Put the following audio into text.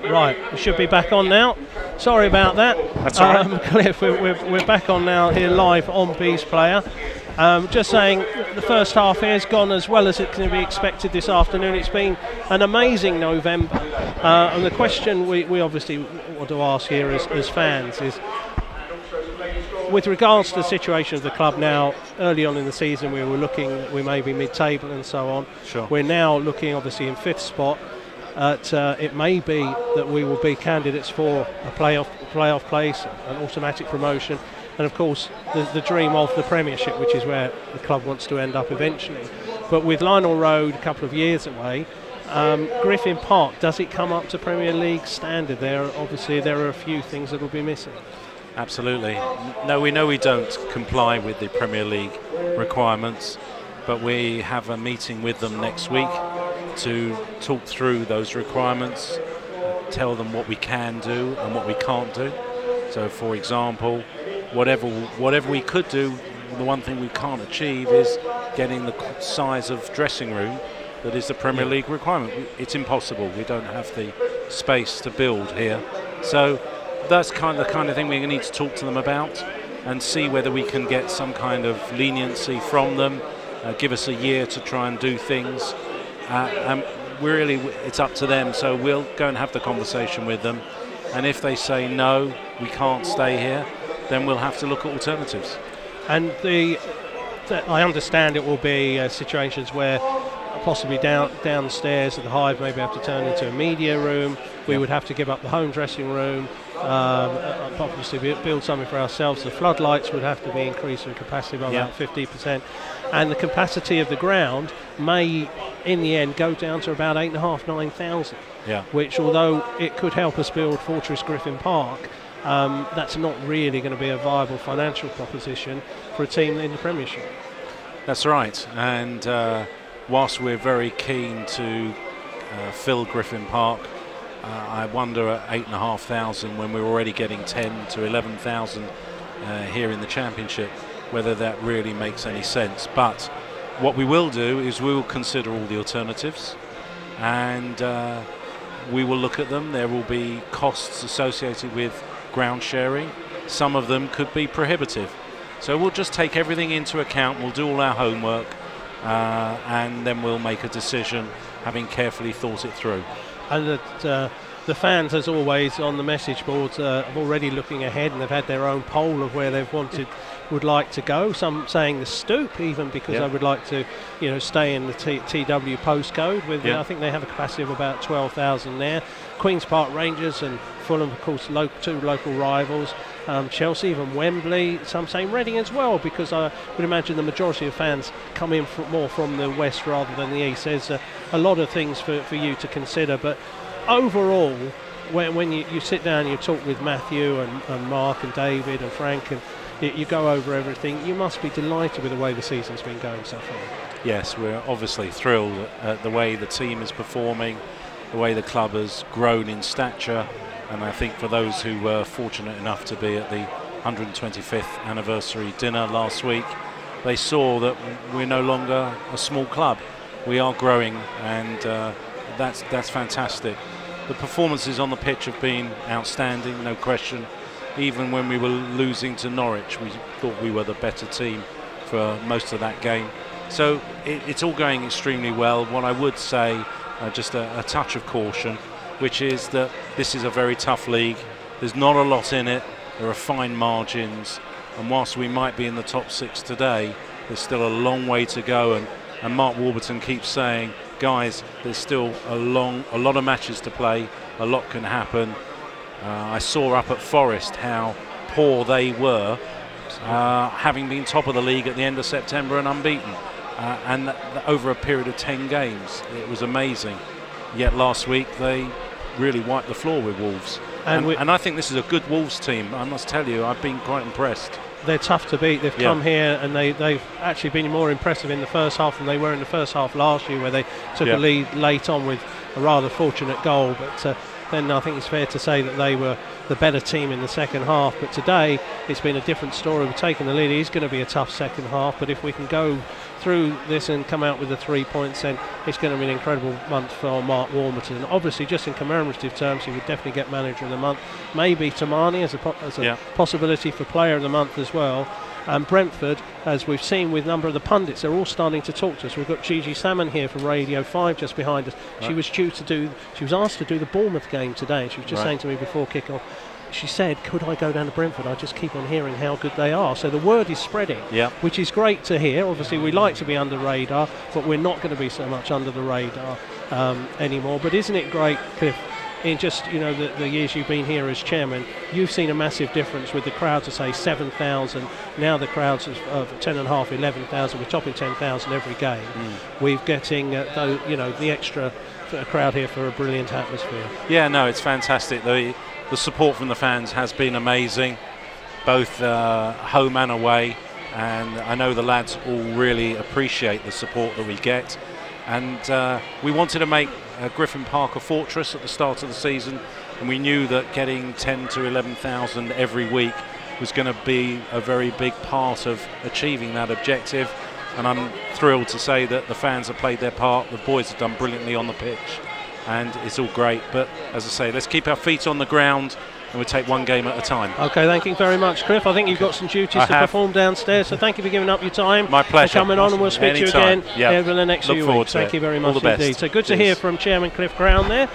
Right, we should be back on now. Sorry about that. That's all right. Cliff, we're back on now here live on Bees Player. Just saying, the first half here has gone as well as it can be expected this afternoon. It's been an amazing November. And the question we obviously want to ask here as fans is, with regards to the situation of the club now, early on in the season we were looking that we may be mid-table and so on. Sure. We're now looking obviously in fifth spot. It may be that we will be candidates for a playoff place, an automatic promotion, and of course the dream of the Premiership, which is where the club wants to end up eventually. But with Lionel Road a couple of years away, Griffin Park, does it come up to Premier League standard? Obviously there are a few things that will be missing. Absolutely. No, we know we don't comply with the Premier League requirements, but we have a meeting with them next week to talk through those requirements, tell them what we can do and what we can't do. So, for example, whatever we could do, the one thing we can't achieve is getting the size of dressing room that is the Premier League requirement. It's impossible. We don't have the space to build here. So that's the kind of thing we need to talk to them about and see whether we can get some kind of leniency from them, give us a year to try and do things. And it's up to them, so we'll go and have the conversation with them, and if they say no, we can't stay here, then we'll have to look at alternatives. And I understand it will be situations where possibly downstairs at the Hive maybe have to turn into a media room. We would have to give up the home dressing room, obviously build something for ourselves. The floodlights would have to be increased in capacity by about 50%, and the capacity of the ground may in the end go down to about 8,500–9,000, which, although it could help us build Fortress Griffin Park, that's not really going to be a viable financial proposition for a team in the Premiership. That's right, and whilst we're very keen to fill Griffin Park, I wonder at 8,500 when we're already getting 10 to 11,000 here in the Championship, whether that really makes any sense. But what we will do is we will consider all the alternatives, and we will look at them. There will be costs associated with ground sharing. Some of them could be prohibitive. So we'll just take everything into account, we'll do all our homework, and then we'll make a decision having carefully thought it through. And that the fans, as always, on the message boards are already looking ahead, and they've had their own poll of where they've would like to go. Some saying the Stoop, even because I would like to, stay in the TW postcode. With I think they have a capacity of about 12,000 there. Queen's Park Rangers and Fulham, of course, two local rivals. Chelsea, even Wembley. Some saying Reading as well, because I would imagine the majority of fans come in more from the west rather than the east. There's a lot of things for you to consider, but overall, when you sit down and you talk with Matthew and Mark and David and Frank, and you go over everything, you must be delighted with the way the season's been going so far. Yes, we're obviously thrilled at the way the team is performing, the way the club has grown in stature, and I think for those who were fortunate enough to be at the 125th anniversary dinner last week, they saw that we're no longer a small club. We are growing, and that's fantastic. The performances on the pitch have been outstanding, no question. Even when we were losing to Norwich, we thought we were the better team for most of that game. So it's all going extremely well. What I would say, just a touch of caution, which is that this is a very tough league. There's not a lot in it. There are fine margins, and whilst we might be in the top six today, there's still a long way to go. And Mark Warburton keeps saying, guys, there's still a lot of matches to play. A lot can happen. I saw up at Forest how poor they were, having been top of the league at the end of September and unbeaten, and over a period of 10 games. It was amazing. Yet last week they really wiped the floor with Wolves. And I think this is a good Wolves team. I must tell you, I've been quite impressed. They're tough to beat. They've come here and they've actually been more impressive in the first half than they were in the first half last year, where they took a lead late on with a rather fortunate goal. But then I think it's fair to say that they were the better team in the second half. But today it's been a different story. We've taken the lead. It's going to be a tough second half, but if we can go through this and come out with the 3 points, then it's going to be an incredible month for Mark Warburton. Obviously, just in commemorative terms, he would definitely get manager of the month. Maybe Tamani as a possibility for player of the month as well. And Brentford, as we've seen with a number of the pundits, they're all starting to talk to us. We've got Gigi Salmon here from Radio 5 just behind us. She was asked to do the Bournemouth game today, and she was just saying to me before kick-off, she said, could I go down to Brentford? I just keep on hearing how good they are. So the word is spreading, which is great to hear. Obviously, we like to be under radar, but we're not going to be so much under the radar anymore. But isn't it great, Cliff, in just the years you've been here as chairman, you've seen a massive difference with the crowds of, say, 7,000. Now the crowds of 10.5, 11,000. We're topping 10,000 every game. We're getting the extra crowd here for a brilliant atmosphere. Yeah, no, it's fantastic. The support from the fans has been amazing, both home and away, and I know the lads all really appreciate the support that we get. And we wanted to make Griffin Park a fortress at the start of the season, and we knew that getting 10 to 11,000 every week was going to be a very big part of achieving that objective. And I'm thrilled to say that the fans have played their part. The boys have done brilliantly on the pitch, and it's all great. But as I say, let's keep our feet on the ground, and we'll take one game at a time. Okay, thank you very much, Cliff. I think you've got some duties to perform downstairs, so thank you for giving up your time. My pleasure. For coming on, and we'll speak to you again over the next few weeks. Thank you very much indeed. So good to hear from Chairman Cliff Crown there.